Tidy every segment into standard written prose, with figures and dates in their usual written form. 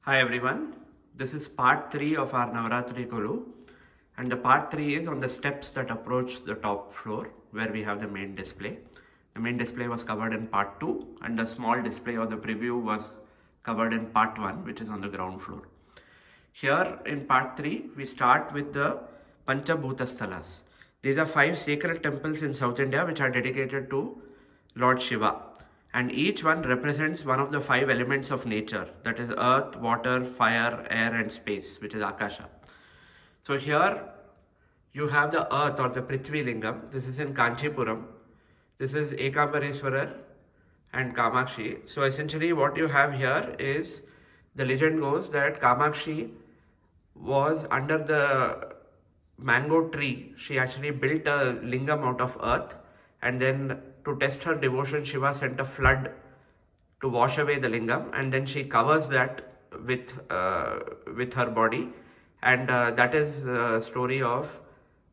Hi everyone, this is part 3 of our Navaratri Koluvu, and the part 3 is on the steps that approach the top floor where we have the main display. The main display was covered in part 2 and the small display or the preview was covered in part 1, which is on the ground floor. Here in part 3 we start with the Panchabhuta Sthalas. These are 5 sacred temples in South India which are dedicated to Lord Shiva, and each one represents one of the 5 elements of nature, that is earth, water, fire, air and space, which is Akasha. So here you have the earth or the Prithvi Lingam. This is in Kanchipuram. This is Ekambareswarar and Kamakshi. So essentially what you have here is, the legend goes that Kamakshi was under the mango tree. She actually built a lingam out of earth, and then to test her devotion, Shiva sent a flood to wash away the lingam, and then she covers that with her body, and that is the story of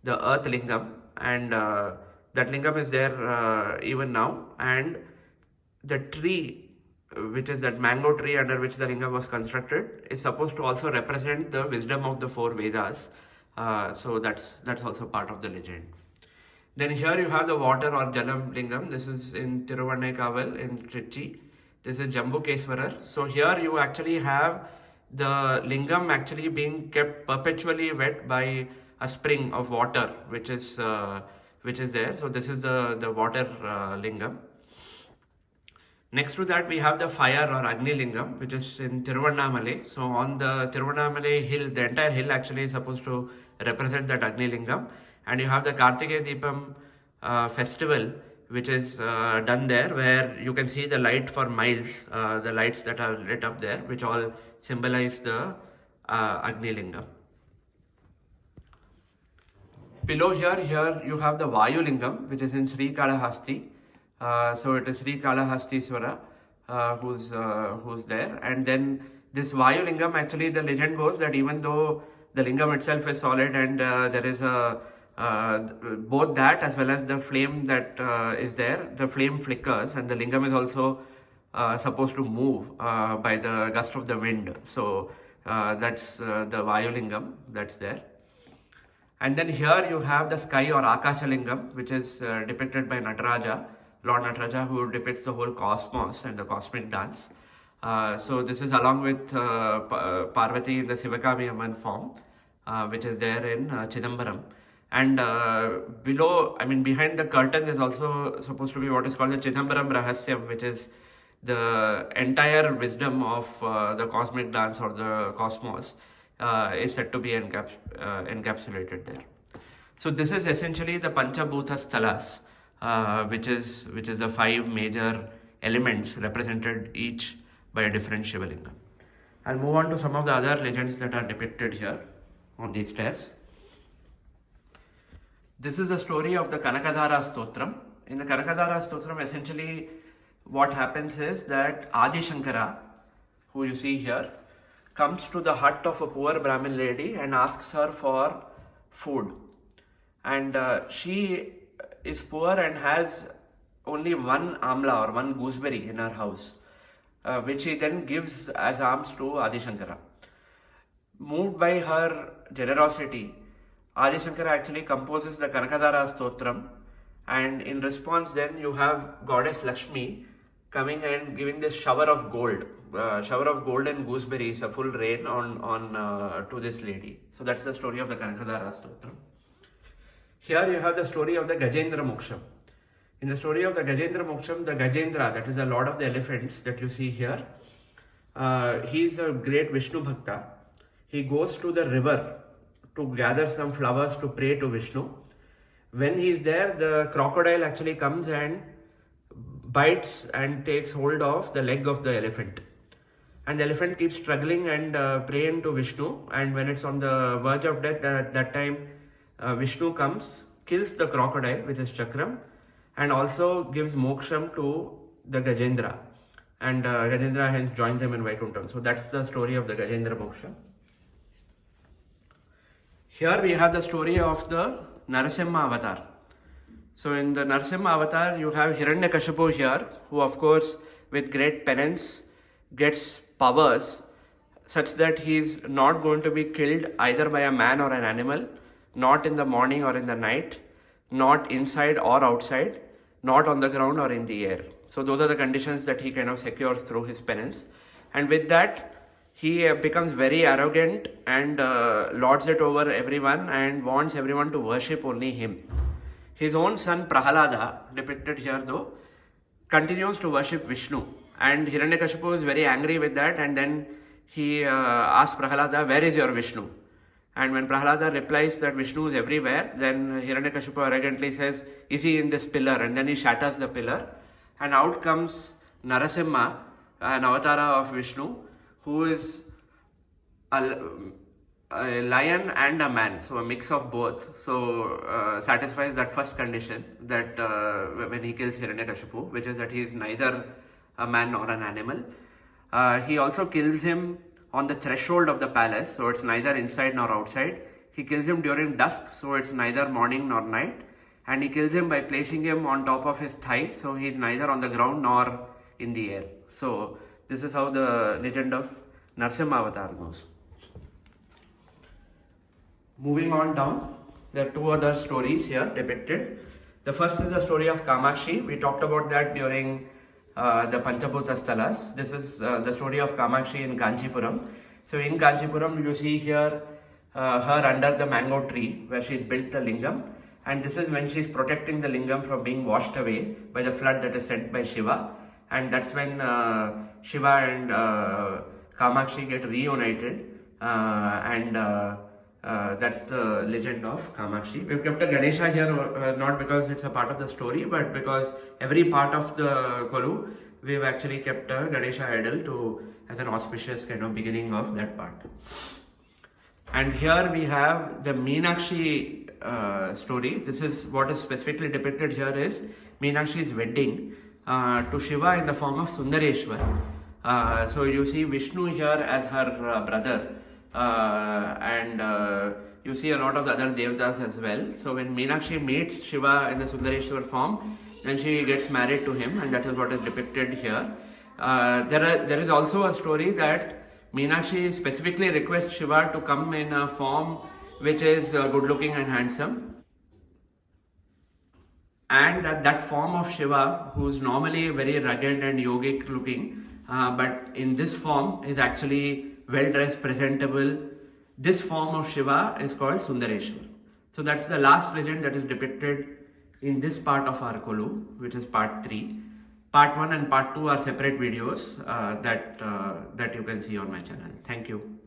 the earth lingam, and that lingam is there even now. And the tree, which is that mango tree under which the lingam was constructed, is supposed to also represent the wisdom of the 4 Vedas. So that's also part of the legend. Then here you have the water or Jalam Lingam. This is in Tiruvannaikaval in Trichy. This is Jambukeswarar. So here you actually have the lingam actually being kept perpetually wet by a spring of water, which is there. So this is the water lingam. Next to that we have the fire or Agni Lingam, which is in Tiruvannamalai. So on the Tiruvannamalai hill, the entire hill actually is supposed to represent that Agni Lingam. And you have the Kartikeya Deepam festival, which is done there, where you can see the light for miles, the lights that are lit up there, which all symbolize the Agni Lingam. Below here you have the Vayu Lingam, which is in Sri Kalahasti. So it is Sri Kalahastiswara who's there. And then this Vayu Lingam, actually the legend goes that even though the lingam itself is solid and there is a both that as well as the flame that is there, the flame flickers, and the lingam is also supposed to move by the gust of the wind. So that's the Vayu Lingam that's there. And then here you have the sky or Akasha Lingam, which is depicted by Nataraja, Lord Nataraja, who depicts the whole cosmos and the cosmic dance. So this is along with Parvati in the Sivakami Amman form, which is there in Chidambaram. And below, behind the curtain, there's also supposed to be what is called the Chidambaram Rahasyam, which is the entire wisdom of the cosmic dance or the cosmos is said to be encapsulated there. So this is essentially the Panchabhuta Sthalas, which is the 5 major elements represented each by a different Shivalingam. I'll move on to some of the other legends that are depicted here on these stairs. This is the story of the Kanakadhara Stotram. In the Kanakadhara Stotram, essentially what happens is that Adi Shankara, who you see here, comes to the hut of a poor Brahmin lady and asks her for food. And she is poor and has only one amla or one gooseberry in her house, which he then gives as alms to Adi Shankara. Moved by her generosity, Adi Shankara actually composes the Kanakadhara Stotram, and in response then you have goddess Lakshmi coming and giving this shower of gold and gooseberries, a full rain on to this lady. So that's the story of the Kanakadhara Stotram. Here you have the story of the Gajendra Moksham. In the story of the Gajendra Moksham, the Gajendra, that is the lord of the elephants that you see here, he is a great Vishnu Bhakta. He goes to the river to gather some flowers to pray to Vishnu. When he is there, the crocodile actually comes and bites and takes hold of the leg of the elephant. And the elephant keeps struggling and praying to Vishnu. And when it's on the verge of death, at that time, Vishnu comes, kills the crocodile with his chakram, and also gives moksham to the Gajendra. And Gajendra hence joins him in Vaikuntham. So that's the story of the Gajendra Moksham. Here we have the story of the Narasimha avatar. So in the Narasimha avatar, you have Hiranyakashipu here, who of course with great penance gets powers such that he is not going to be killed either by a man or an animal, not in the morning or in the night, not inside or outside, not on the ground or in the air. So those are the conditions that he kind of secures through his penance. And with that, he becomes very arrogant and lords it over everyone and wants everyone to worship only him. His own son Prahalada, depicted here though, continues to worship Vishnu, and Hiranyakashipu is very angry with that, and then he asks Prahalada, where is your Vishnu? And when Prahalada replies that Vishnu is everywhere, then Hiranyakashipu arrogantly says, is he in this pillar? And then he shatters the pillar, and out comes Narasimha, an avatara of Vishnu, who is a lion and a man, so a mix of both. So satisfies that first condition, that when he kills Hiranyakashipu, which is that he is neither a man nor an animal. He also kills him on the threshold of the palace, so it's neither inside nor outside. He kills him during dusk, so it's neither morning nor night. And he kills him by placing him on top of his thigh, so he's neither on the ground nor in the air. So this is how the legend of Narasimha Avatar goes. Moving on down, there are two other stories here depicted. The first is the story of Kamakshi. We talked about that during the Panchabhuta Stalas. This is the story of Kamakshi in Kanchipuram. So in Kanchipuram, you see here her under the mango tree where she's built the lingam. And this is when she's protecting the lingam from being washed away by the flood that is sent by Shiva. And that's when Shiva and Kamakshi get reunited. That's the legend of Kamakshi. We've kept a Ganesha here not because it's a part of the story, but because every part of the Kolu, we've actually kept a Ganesha idol as an auspicious kind of beginning of that part. And here we have the Meenakshi story. This is what is specifically depicted here is Meenakshi's wedding to Shiva in the form of Sundareshwar. So you see Vishnu here as her brother. You see a lot of the other Devatas as well. So when Meenakshi meets Shiva in the Sundareshwar form, then she gets married to him, and that is what is depicted here. There is also a story that Meenakshi specifically requests Shiva to come in a form which is good looking and handsome. And that form of Shiva, who's normally very rugged and yogic looking, but in this form is actually well dressed, presentable. This form of Shiva is called Sundareshwar. So that's the last legend that is depicted in this part of our Kolu, which is part 3. Part 1 and part 2 are separate videos that you can see on my channel. Thank you.